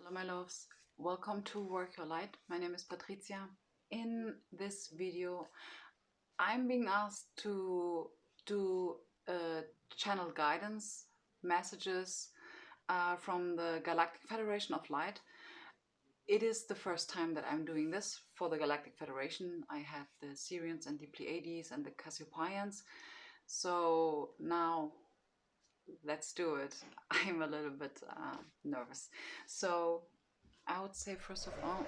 Hello my loves, welcome to Work Your Light. My name is Patricia. In this video I'm being asked to do channel guidance messages from the Galactic Federation of Light. It is the first time that I'm doing this for the Galactic Federation. I have the Sirians and the Pleiades and the Cassiopeians. So now let's do it. I'm a little bit nervous. So I would say first of all,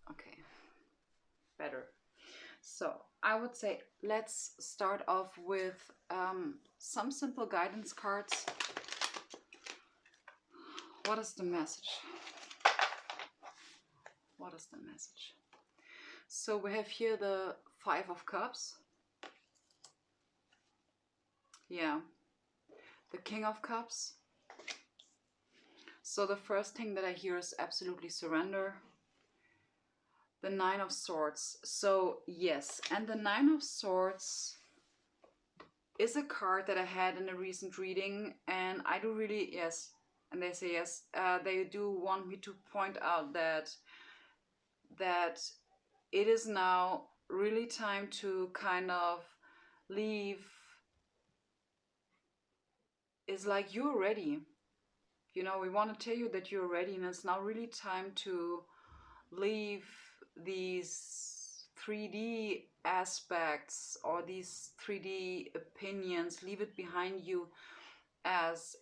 okay, better. So I would say let's start off with some simple guidance cards. What is the message? What is the message? So we have here the Five of Cups. Yeah. The King of Cups. So the first thing that I hear is absolutely surrender. The Nine of Swords. So yes, and the Nine of Swords is a card that I had in a recent reading, and I do really, yes, and they say yes, they do want me to point out that it is now really time to kind of leave. It's like you're ready. You know, we want to tell you that you're ready, and it's now really time to leave these 3D aspects or these 3D opinions, leave it behind you as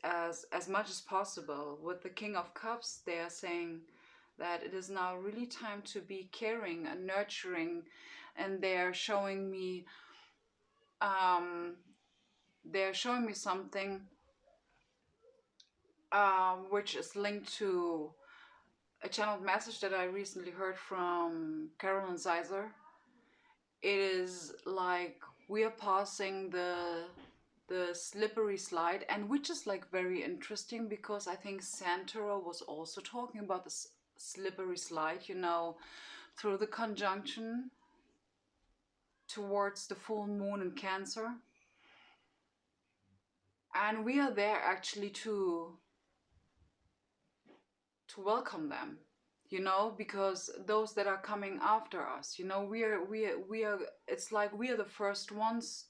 much as possible. With the King of Cups, they are saying that it is now really time to be caring and nurturing, and they're showing me something which is linked to a channeled message that I recently heard from Carolyn Zeiser. It is like we are passing the slippery slide, and which is like very interesting because I think Santoro was also talking about this slippery slide, you know, through the conjunction towards the full moon in Cancer. And we are there actually to welcome them, you know, because those that are coming after us, you know, we are it's like we are the first ones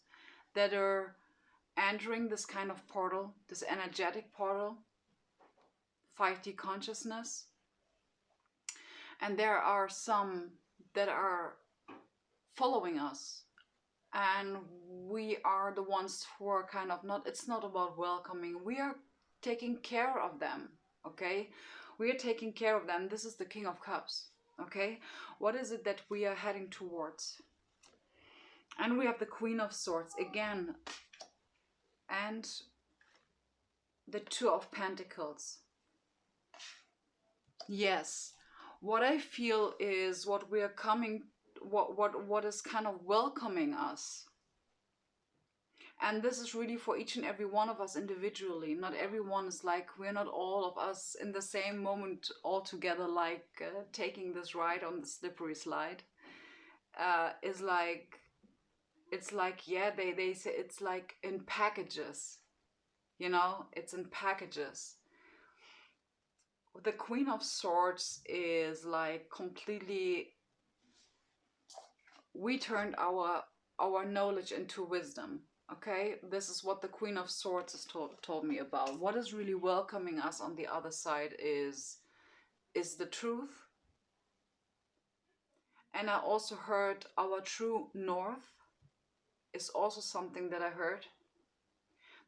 that are entering this kind of portal, this energetic portal, 5D consciousness. And there are some that are following us, and we are the ones who are kind of not, it's not about welcoming, we are taking care of them, okay? We are taking care of them. This is the King of Cups, okay? What is it that we are heading towards? And we have the Queen of Swords again, and the Two of Pentacles. Yes, what I feel is what we are coming, what is kind of welcoming us. And this is really for each and every one of us individually. Not everyone is like, we're not all of us in the same moment all together, like taking this ride on the slippery slide. It's like, yeah, they say it's like in packages, you know, it's in packages. The Queen of Swords is like completely, we turned our knowledge into wisdom. Okay, this is what the Queen of Swords has told me about. What is really welcoming us on the other side is the truth. And I also heard our true north is also something that I heard.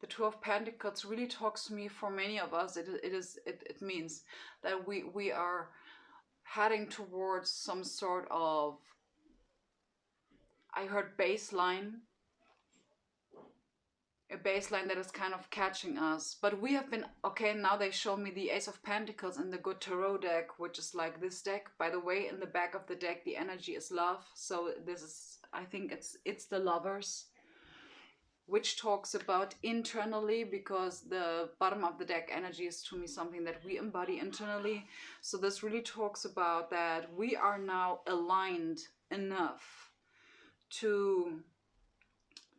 The Two of Pentacles really talks to me. For many of us, it means that we are heading towards some sort of, I heard baseline, a baseline that is kind of catching us. But we have been, okay, now they show me the Ace of Pentacles in the Good Tarot deck, which is like this deck. By the way, in the back of the deck, the energy is love. So this is, I think it's the Lovers, which talks about internally, because the bottom of the deck energy is to me something that we embody internally. So this really talks about that we are now aligned enough to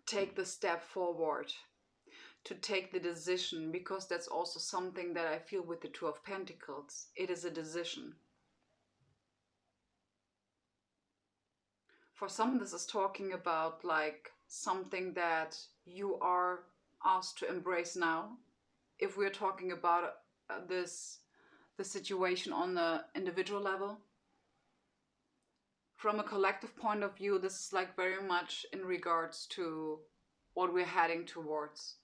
take the step forward, to take the decision, because that's also something that I feel with the Two of Pentacles. It is a decision. For some, this is talking about like something that you are asked to embrace now. If we're talking about the situation on the individual level, from a collective point of view, this is like very much in regards to what we're heading towards.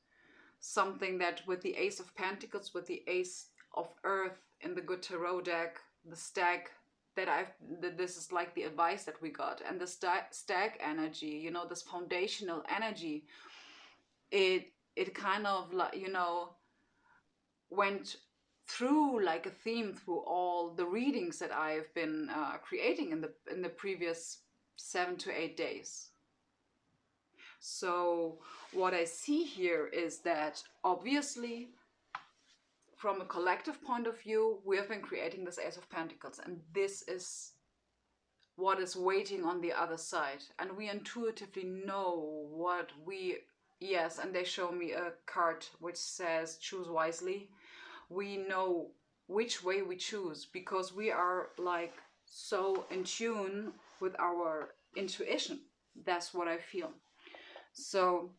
Something that with the Ace of Pentacles, with the Ace of Earth in the good tarot deck, the stag, this is like the advice that we got, and the stag energy, you know, this foundational energy, it kind of like, you know, went through like a theme through all the readings that I have been creating in the previous 7 to 8 days. So what I see here is that obviously from a collective point of view, we have been creating this Ace of Pentacles, and this is what is waiting on the other side. And we intuitively know what we, yes, and they show me a card which says choose wisely. We know which way we choose because we are like so in tune with our intuition. That's what I feel. So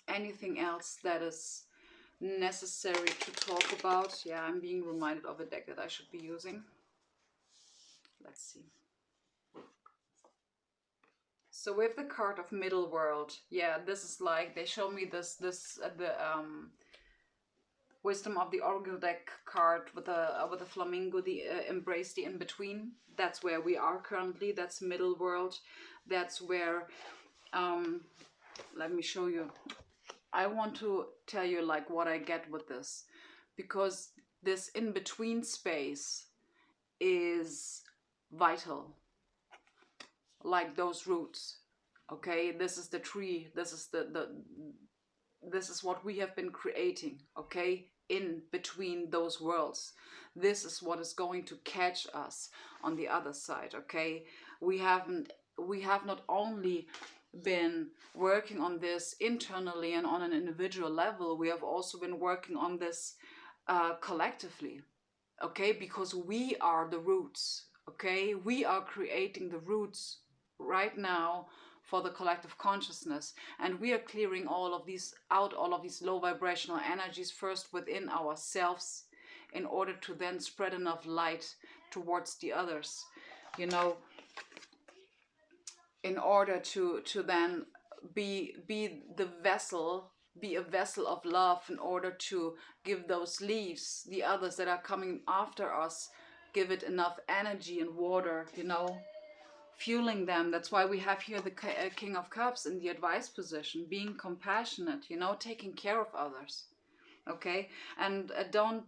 anything else that is necessary to talk about? Yeah, I'm being reminded of a deck that I should be using. Let's see. So with the card of Middle World, yeah, this is like, they show me the Wisdom of the Oracle deck card with a flamingo, the embrace the in-between. That's where we are currently. That's Middle World. That's where, let me show you. I want to tell you like what I get with this, because this in-between space is vital. Like those roots, okay? This is the tree. This is this is what we have been creating, okay? In between those worlds. This is what is going to catch us on the other side, okay? We have not only been working on this internally and on an individual level, we have also been working on this collectively, okay? Because we are the roots, okay? We are creating the roots right now for the collective consciousness, and we are clearing all of these low vibrational energies first within ourselves in order to then spread enough light towards the others, you know, in order to then be the vessel, be a vessel of love, in order to give those leaves, the others that are coming after us, give it enough energy and water, you know, fueling them. That's why we have here the King of Cups in the advice position, being compassionate, you know, taking care of others, okay? And don't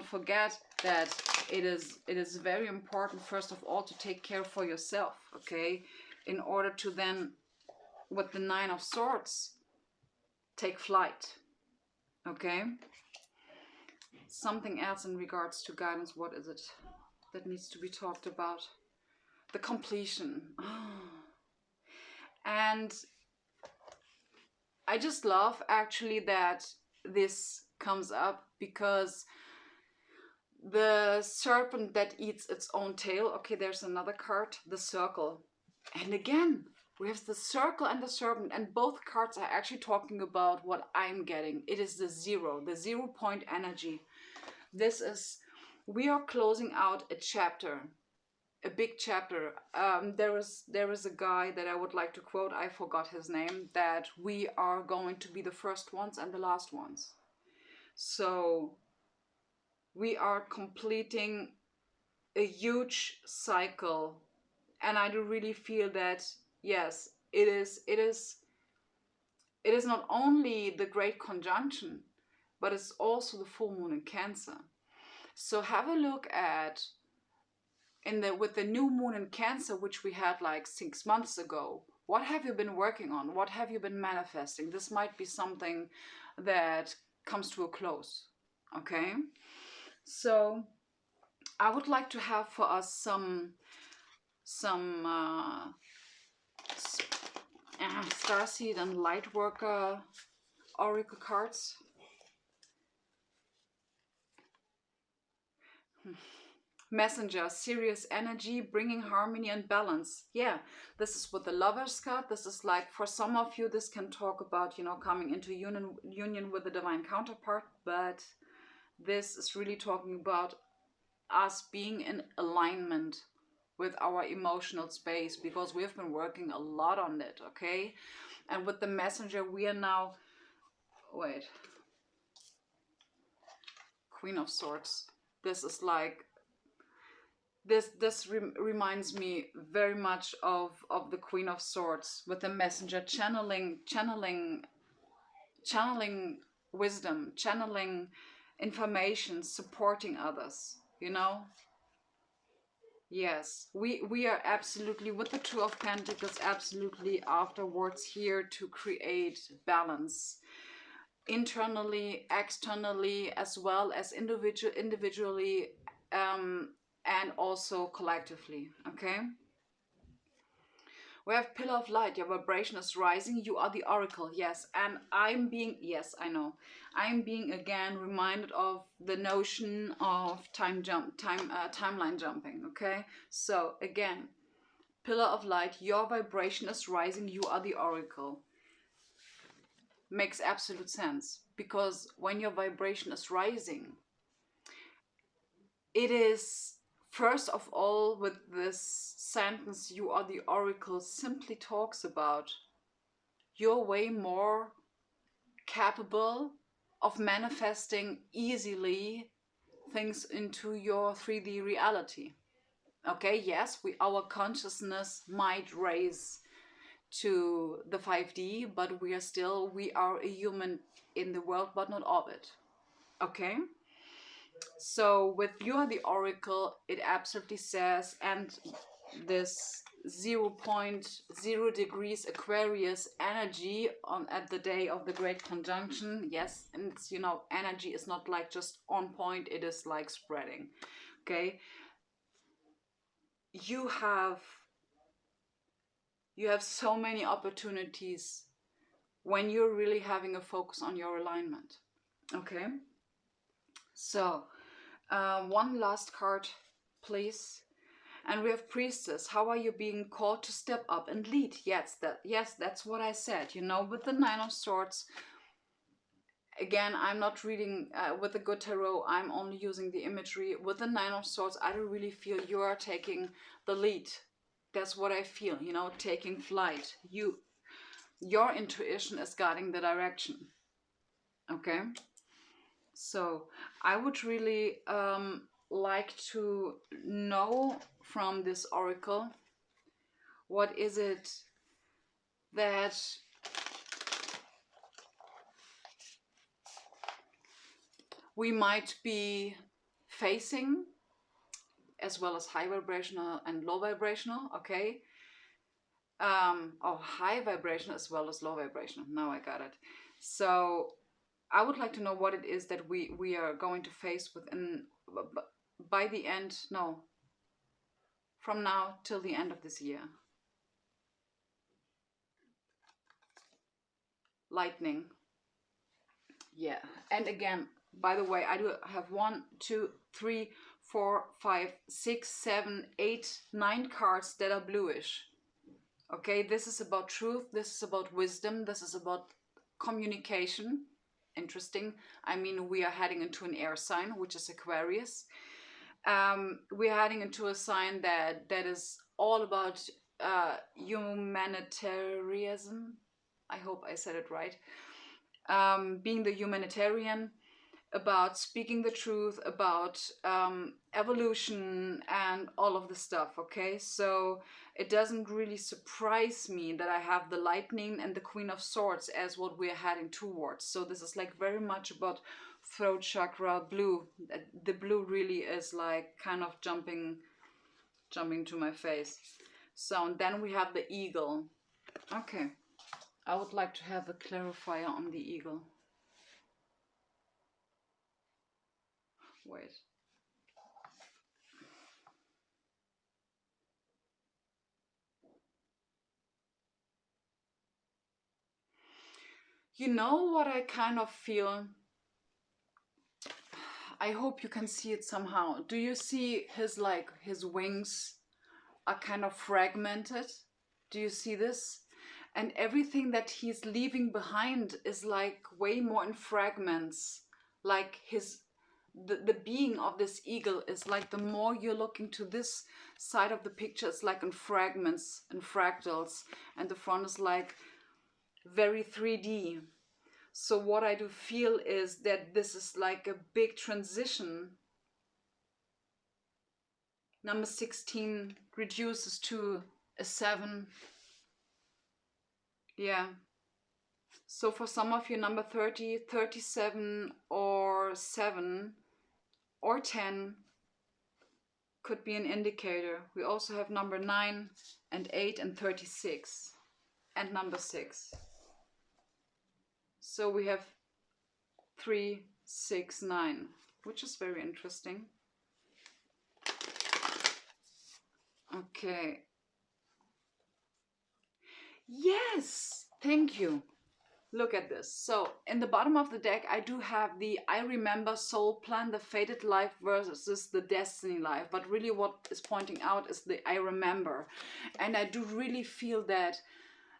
forget that it is very important, first of all, to take care for yourself, okay? In order to then, with the Nine of Swords, take flight, okay? Something else in regards to guidance, what is it that needs to be talked about? The completion. And I just love actually that this comes up, because the serpent that eats its own tail, okay, there's another card, the Circle. And again, we have the Circle and the serpent, and both cards are actually talking about what I'm getting. It is the 0 point energy. This is, we are closing out a chapter, a big chapter. There is a guy that I would like to quote, I forgot his name, that we are going to be the first ones and the last ones. So we are completing a huge cycle, and I do really feel that, yes, it is not only the great conjunction, but it's also the full moon in Cancer. So have a look at, with the new moon in Cancer, which we had like 6 months ago, what have you been working on? What have you been manifesting? This might be something that comes to a close, okay? So I would like to have for us some starseed and light worker oracle cards. Messenger, serious energy, bringing harmony and balance. Yeah, this is what the Lovers card. This is like, for some of you, this can talk about, you know, coming into union with the divine counterpart, but this is really talking about us being in alignment with our emotional space, because we've been working a lot on it, okay? And with the Messenger, we are now, wait, Queen of Swords. This is like, this reminds me very much of the Queen of Swords, with the Messenger, channeling wisdom, channeling information, supporting others, you know. Yes, we are absolutely, with the Two of Pentacles, absolutely afterwards here to create balance internally, externally, as well as individually, and also collectively, okay? We have Pillar of Light, your vibration is rising, you are the oracle, yes. And I'm being, yes, I know, I'm being again reminded of the notion of timeline jumping, okay? So again, Pillar of Light, your vibration is rising, you are the oracle. Makes absolute sense, because when your vibration is rising, it is, first of all, with this sentence, you are the oracle, simply talks about you're way more capable of manifesting easily things into your 3D reality. Okay, yes, our consciousness might raise to the 5D, but we are a human in the world, but not of it. Okay? So with You Are the Oracle, it absolutely says, and this 0.0 degrees Aquarius energy at the day of the Great Conjunction. Yes, and it's, you know, energy is not like just on point, it is like spreading. Okay? You have so many opportunities when you're really having a focus on your alignment. Okay? So, one last card, please. And we have Priestess. How are you being called to step up and lead? Yes, that's what I said. You know, with the Nine of Swords, again, I'm not reading with the Good Tarot. I'm only using the imagery. With the Nine of Swords, I don't really feel you are taking the lead. That's what I feel, you know, taking flight. Your intuition is guiding the direction. Okay? So I would really like to know from this oracle, what is it that we might be facing, as well as high vibrational and low vibrational, okay? High vibrational as well as low vibrational. Now I got it. So I would like to know what it is that we are going to face within, by the end, no, from now till the end of this year. Lightning. Yeah. And again, by the way, I do have 1, 2, 3, 4, 5, 6, 7, 8, 9 cards that are bluish. Okay, this is about truth, this is about wisdom, this is about communication. Interesting. I mean, we are heading into an air sign, which is Aquarius. We're heading into a sign that is all about humanitarianism. I hope I said it right. Being the humanitarian, about speaking the truth, about evolution and all of the stuff, okay? So it doesn't really surprise me that I have the Lightning and the Queen of Swords as what we're heading towards. So this is like very much about throat chakra, blue. The blue really is like kind of jumping to my face. So, and then we have the eagle. Okay, I would like to have a clarifier on the eagle. Wait. You know what I kind of feel? I hope you can see it somehow. Do you see his wings are kind of fragmented? Do you see this? And everything that he's leaving behind is like way more in fragments. Like the being of this eagle is like, the more you're looking to this side of the picture, it's like in fragments and fractals, and the front is like very 3D. So what I do feel is that this is like a big transition. Number 16 reduces to a 7. Yeah. So for some of you, number 30, 37, or 7, or 10 could be an indicator. We also have number 9 and 8 and 36 and number 6. So we have 3, 6, 9, which is very interesting. Okay. Yes, thank you. Look at this. So in the bottom of the deck, I do have the I remember soul plan, the fated life versus the destiny life. But really what is pointing out is the I remember. And I do really feel that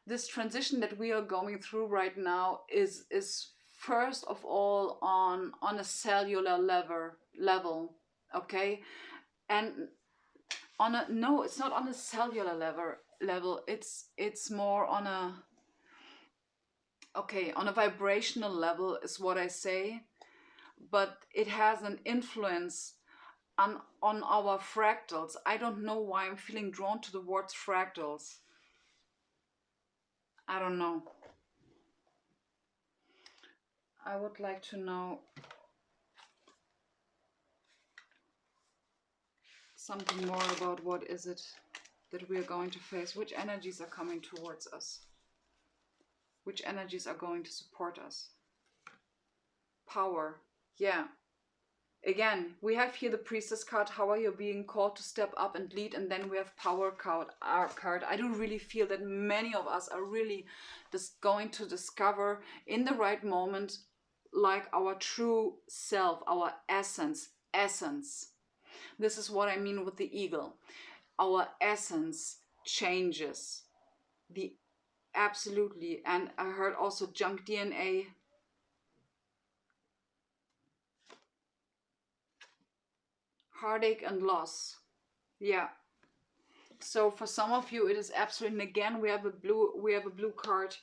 this transition that we are going through right now is first of all on a cellular level, okay? And on a, no, it's not on a cellular level. It's more on a, okay, on a vibrational level is what I say, but it has an influence on our fractals. I don't know why I'm feeling drawn to the words fractals. I don't know. I would like to know something more about what is it that we are going to face. Which energies are coming towards us? Which energies are going to support us? Power. Yeah. Again, we have here the Priestess card. How are you being called to step up and lead? And then we have Power card. Our card. I do really feel that many of us are really just going to discover in the right moment, like our true self, our essence. This is what I mean with the eagle. Our essence changes. Absolutely. And I heard also junk DNA. Heartache and loss. Yeah. So for some of you, it is absolutely, and again, we have a blue card.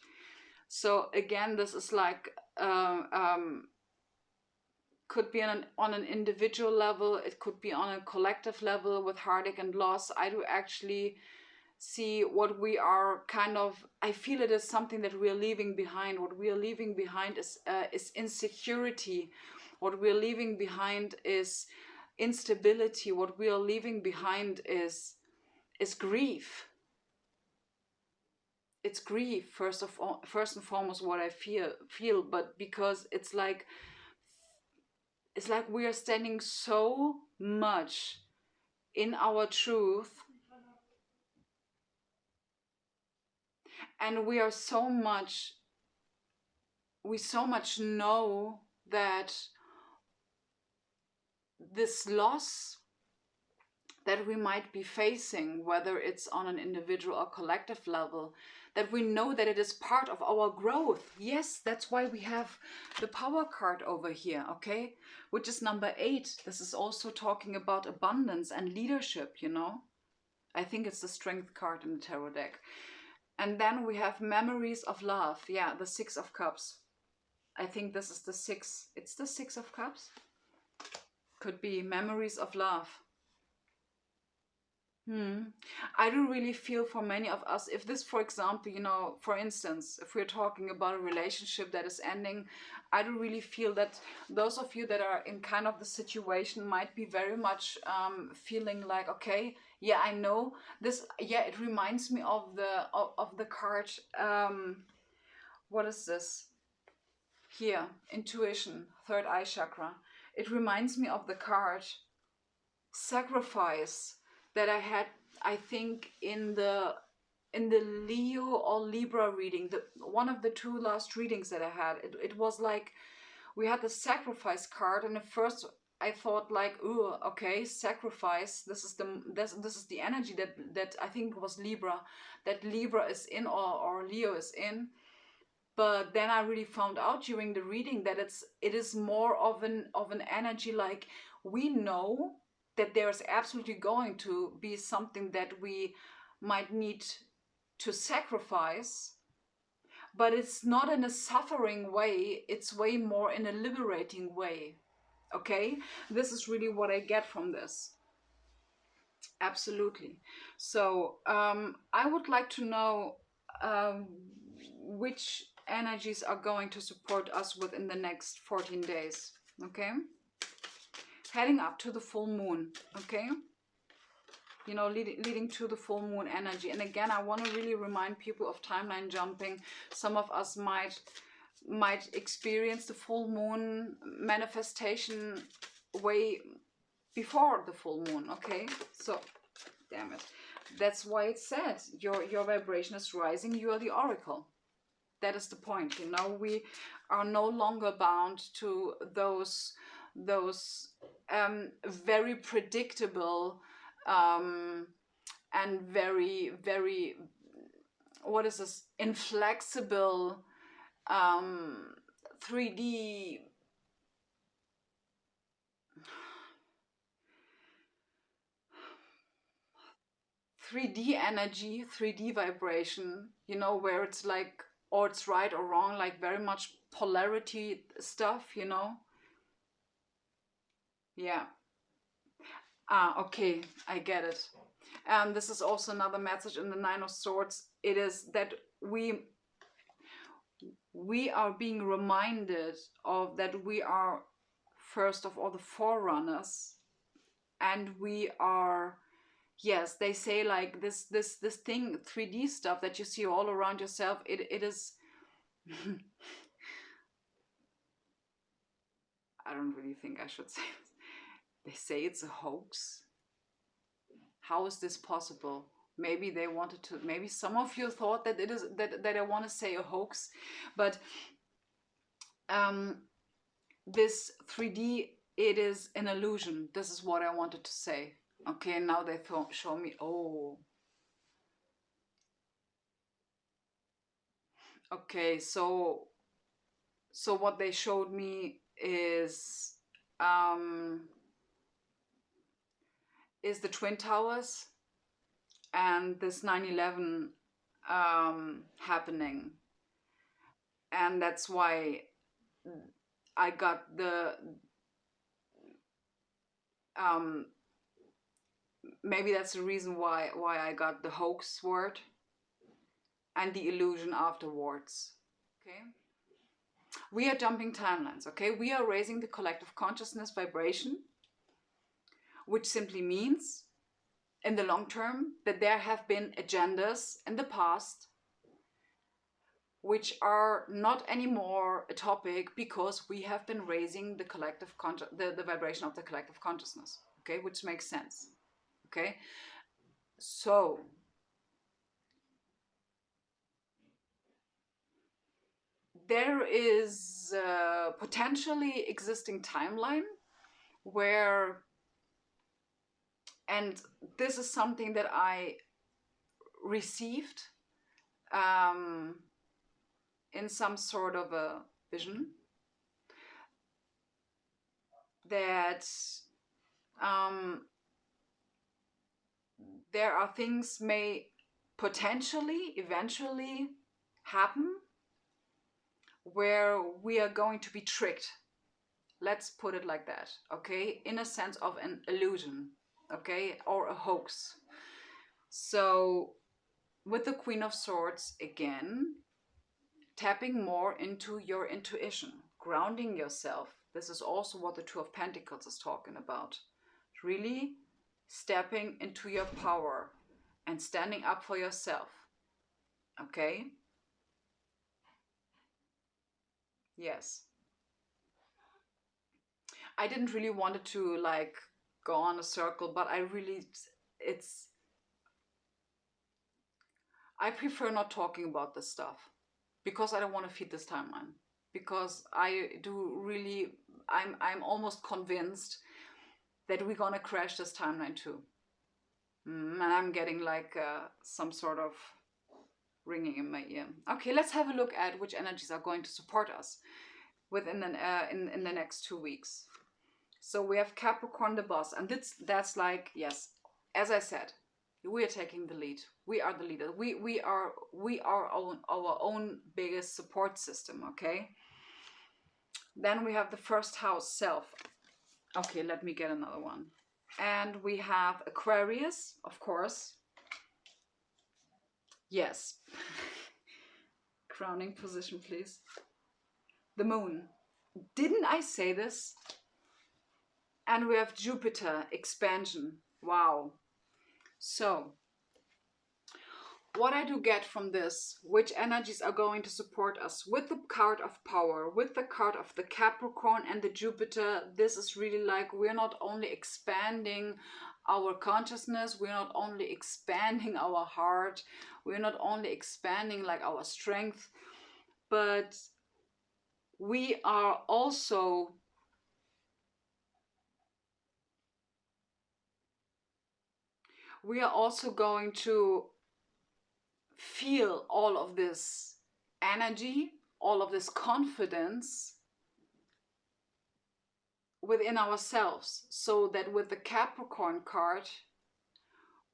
So again, this is like, could be on an individual level. It could be on a collective level with heartache and loss. I do actually see what we are kind of, I feel it is something that we are leaving behind. What we are leaving behind is insecurity. What we are leaving behind is instability. What we are leaving behind is grief. It's grief first and foremost, what I feel, but because it's like we are standing so much in our truth, and we so much know that this loss that we might be facing, whether it's on an individual or collective level, that we know that it is part of our growth. Yes, that's why we have the Power card over here, okay? Which is number 8. This is also talking about abundance and leadership, you know? I think it's the Strength card in the tarot deck. And then we have Memories of Love. Yeah, the 6 of Cups. I think this is the 6. It's the 6 of Cups. Could be Memories of Love. I do really feel for many of us, if this, for example, you know, for instance, if we're talking about a relationship that is ending, I do really feel that those of you that are in kind of the situation might be very much feeling like, okay, yeah, I know this. Yeah, it reminds me of the card. What is this? Here, intuition, third eye chakra. It reminds me of the card sacrifice that I had, I think, in the in the Leo or Libra reading, one of the two last readings that I had, it was like we had the sacrifice card, and at first I thought like, ooh, okay, sacrifice. This is the energy that I think was Libra, that Libra is in, or Leo is in. But then I really found out during the reading that it is more of an energy, like we know that there's absolutely going to be something that we might need to sacrifice, but it's not in a suffering way, it's way more in a liberating way. Okay, this is really what I get from this. Absolutely. So I would like to know which energies are going to support us within the next 14 days. Okay, heading up to the full moon. Okay, you know, leading to the full moon energy. And again, I want to really remind people of timeline jumping. Some of us might experience the full moon manifestation way before the full moon. Okay, so damn it, that's why it said your vibration is rising, you are the oracle. That is the point, you know. We are no longer bound to those very predictable and very, very, what is this, inflexible 3D 3D energy, 3D vibration, you know, where it's like, or it's right or wrong, like very much polarity stuff, you know. Yeah. Ah, okay, I get it. And this is also another message in the Nine of Swords. It is that we are being reminded of that we are, first of all, the forerunners, and we are, yes, they say like this thing, 3D stuff that you see all around yourself, it is I don't really think I should say this. They say it's a hoax. How is this possible? Maybe they wanted to, maybe some of you thought that it is that I want to say a hoax, but this 3D, it is an illusion. This is what I wanted to say. Okay, now they show me, oh, okay, so what they showed me is the Twin Towers and this 9/11 happening, and that's why I got the maybe that's the reason why I got the hoax word and the illusion afterwards. Okay, we are jumping timelines. Okay, we are raising the collective consciousness vibration, which simply means in the long term that there have been agendas in the past which are not anymore a topic because we have been raising the collective the vibration of the collective consciousness. Okay, which makes sense. Okay, so there is a potentially existing timeline where, and this is something that I received in some sort of a vision, that there are things may potentially eventually happen where we are going to be tricked. Let's put it like that, okay? In a sense of an illusion, okay? Or a hoax. So with the Queen of Swords, again, tapping more into your intuition, grounding yourself. This is also what the Two of Pentacles is talking about. Really stepping into your power and standing up for yourself. Okay? Yes. I didn't really want to like go on a circle, but I really, I prefer not talking about this stuff because I don't want to feed this timeline. Because I do really, I'm almost convinced that we're gonna crash this timeline too. And I'm getting like some sort of ringing in my ear. Okay, let's have a look at which energies are going to support us within in the next 2 weeks. So we have Capricorn, the boss, and that's like, yes, as I said, we are taking the lead. We are the leader. We are our own biggest support system. Okay. Then we have the first house, self. Okay, let me get another one. And we have Aquarius, of course. Yes. Crowning position, please. The moon. Didn't I say this? And we have Jupiter, expansion. Wow. So, what I do get from this, which energies are going to support us with the card of power, with the card of the Capricorn and the Jupiter, this is really like we're not only expanding our consciousness, we're not only expanding our heart, we're not only expanding like our strength, but we are also going to feel all of this energy, all of this confidence within ourselves, so that with the Capricorn card,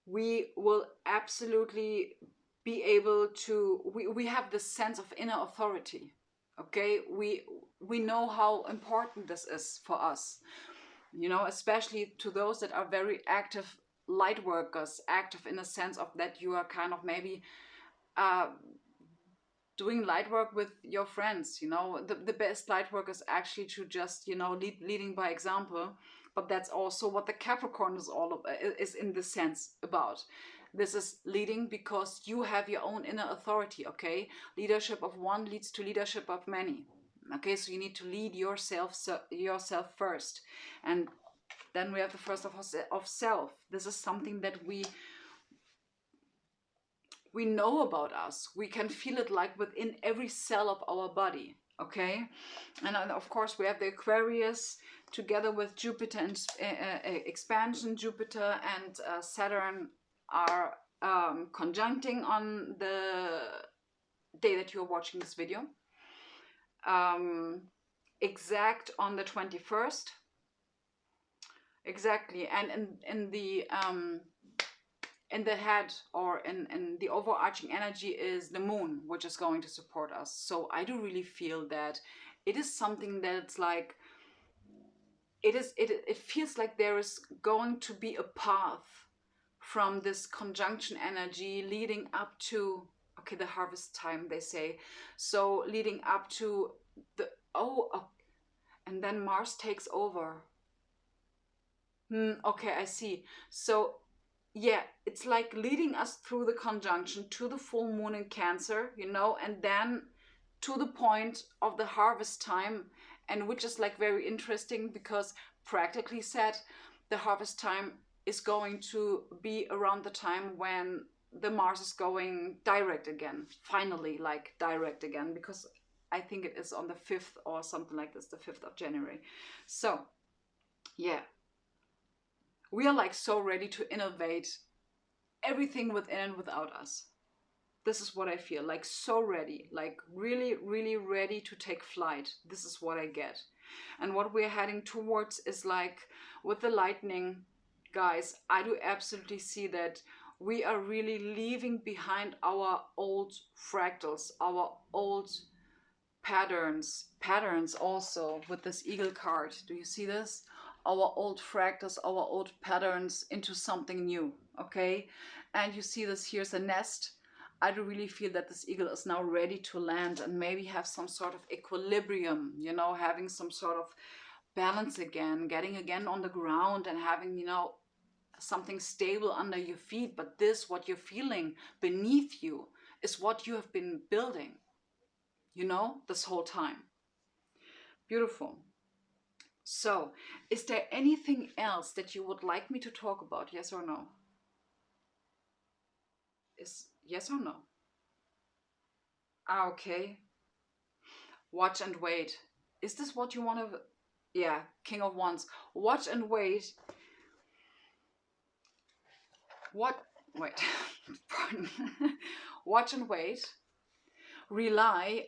we will absolutely be able to, we have this sense of inner authority. Okay, we know how important this is for us, you know, especially to those that are very active light workers, active in a sense of that you are kind of maybe doing light work with your friends. You know, the best light work is actually to just, you know, leading by example. But that's also what the Capricorn is all of, is in this sense about. This is leading because you have your own inner authority. Okay, leadership of one leads to leadership of many. Okay, so you need to lead yourself first, and then we have the first of self. This is something that we know about us. We can feel it like within every cell of our body. Okay, and of course we have the Aquarius together with Jupiter and expansion. Jupiter and Saturn are conjuncting on the day that you're watching this video. Exact on the 21st. Exactly, and in the head, or in the overarching energy, is the moon, which is going to support us. So I do really feel that it is something that's like, it feels like there is going to be a path from this conjunction energy leading up to, okay, the harvest time, they say. So leading up to the, and then Mars takes over. Okay, I see. So yeah, it's like leading us through the conjunction to the full moon in Cancer, you know, and then to the point of the harvest time, and which is like very interesting because practically said, the harvest time is going to be around the time when the Mars is going direct again, finally, like direct again, because I think it is on the 5th or something like this, the 5th of January. So yeah, we are like so ready to innovate everything within and without us. This is what I feel, like so ready, like really, really ready to take flight. This is what I get. And what we're heading towards is like with the lightning, guys, I do absolutely see that we are really leaving behind our old fractals, our old patterns also with this eagle card. Do you see this? Our old fractals, our old patterns into something new. Okay, and you see this, here's a nest. I do really feel that this eagle is now ready to land and maybe have some sort of equilibrium, you know, having some sort of balance again, getting again on the ground and having, you know, something stable under your feet. But this, what you're feeling beneath you, is what you have been building, you know, this whole time. Beautiful. So, is there anything else that you would like me to talk about? Yes or no? Is yes or no? Ah, okay. Watch and wait. Is this what you want to... Yeah, King of Wands. Watch and wait. What? Wait. Pardon. Watch and wait. Rely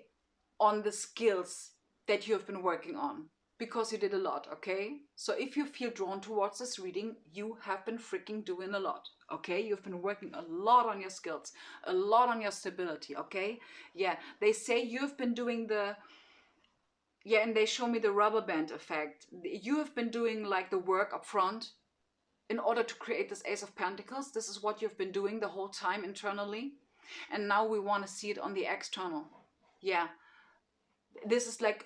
on the skills that you have been working on, because you did a lot, okay? So if you feel drawn towards this reading, you have been freaking doing a lot, okay? You've been working a lot on your skills, a lot on your stability, okay? Yeah, they say you've been doing the... Yeah, and they show me the rubber band effect. You have been doing like the work up front in order to create this Ace of Pentacles. This is what you've been doing the whole time internally. And now we want to see it on the external. Yeah, this is like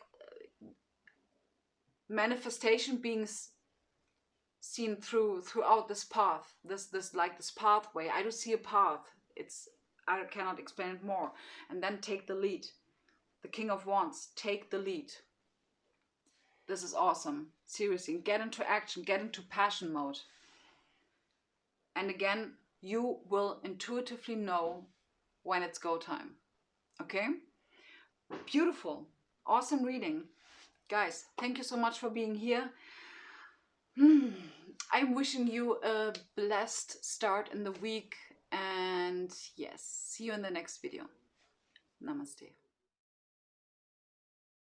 manifestation being seen throughout this path, this pathway. I do see a path. I cannot explain it more. And then take the lead. The King of Wands, take the lead. This is awesome. Seriously, get into action, get into passion mode. And again, you will intuitively know when it's go time. Okay? Beautiful. Awesome reading. Guys, thank you so much for being here. I'm wishing you a blessed start in the week. And yes, see you in the next video. Namaste.